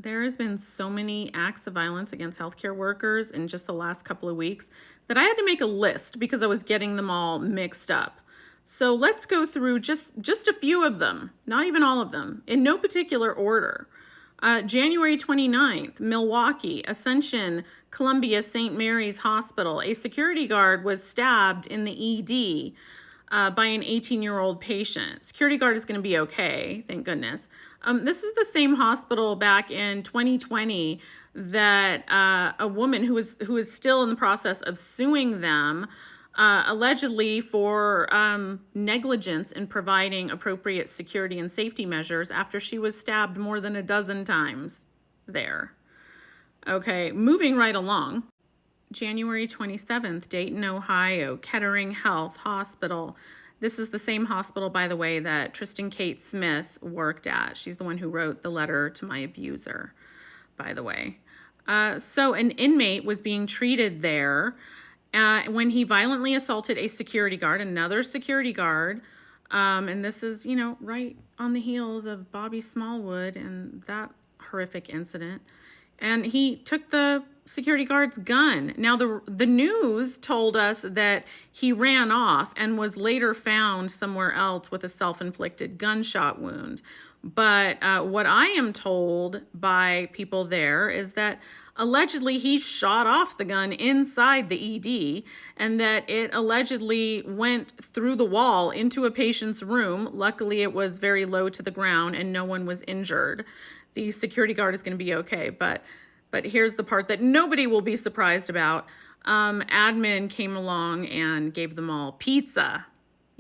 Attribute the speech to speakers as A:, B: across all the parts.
A: There has been so many acts of violence against healthcare workers in just the last couple of weeks that I had to make a list because I was getting them all mixed up. So let's go through just a few of them, not even all of them, in no particular order. January 29th, Milwaukee, Ascension, Columbia St. Mary's Hospital. A security guard was stabbed in the ED by an 18-year-old patient. Security guard is going to be okay, thank goodness. This is the same hospital back in 2020 that a woman who is still in the process of suing them, allegedly for negligence in providing appropriate security and safety measures after she was stabbed more than a dozen times there. Okay, moving right along. January 27th, Dayton, Ohio, Kettering Health Hospital. This is the same hospital, by the way, that Tristan Kate Smith worked at. She's the one who wrote the letter to my abuser, by the way. So an inmate was being treated there when he violently assaulted a security guard, another security guard. And this is, right on the heels of Bobby Smallwood and that horrific incident. And he took the security guard's gun. Now, the news told us that he ran off and was later found somewhere else with a self-inflicted gunshot wound. But what I am told by people there is that allegedly he shot off the gun inside the ED and that it allegedly went through the wall into a patient's room. Luckily, it was very low to the ground and no one was injured. The security guard is going to be okay, but here's the part that nobody will be surprised about. Admin came along and gave them all pizza.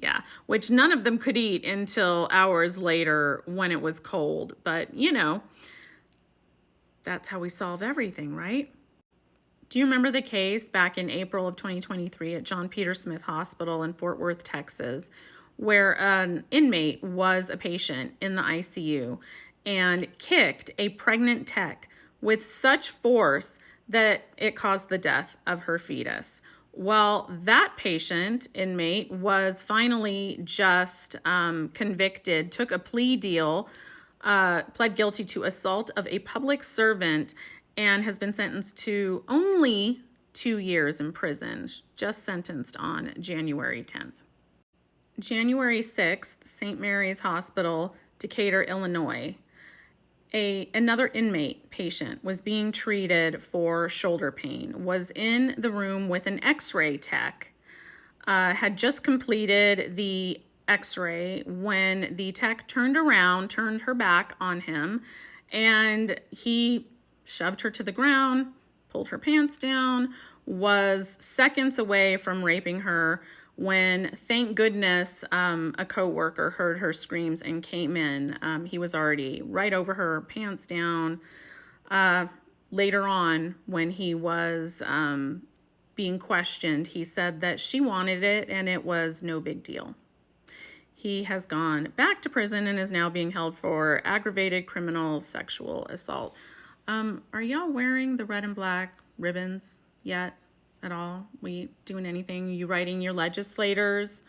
A: Yeah, which none of them could eat until hours later when it was cold. But, that's how we solve everything, right? Do you remember the case back in April of 2023 at John Peter Smith Hospital in Fort Worth, Texas, where an inmate was a patient in the ICU and kicked a pregnant tech with such force that it caused the death of her fetus? Well, that patient inmate was finally just convicted, took a plea deal, pled guilty to assault of a public servant, and has been sentenced to only 2 years in prison, just sentenced on January 10th. January 6th, St. Mary's Hospital, Decatur, Illinois. Another inmate patient was being treated for shoulder pain, was in the room with an x-ray tech, had just completed the x-ray when the tech turned her back on him, and he shoved her to the ground, pulled her pants down, was seconds away from raping her when, thank goodness, a coworker heard her screams and came in. He was already right over her, pants down. Later on, when he was being questioned, he said that she wanted it and it was no big deal. He has gone back to prison and is now being held for aggravated criminal sexual assault. Are y'all wearing the red and black ribbons yet? At all? We doing anything? You writing your legislators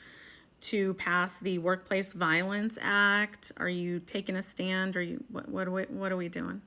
A: to pass the Workplace Violence Act? Are you taking a stand? What are we doing?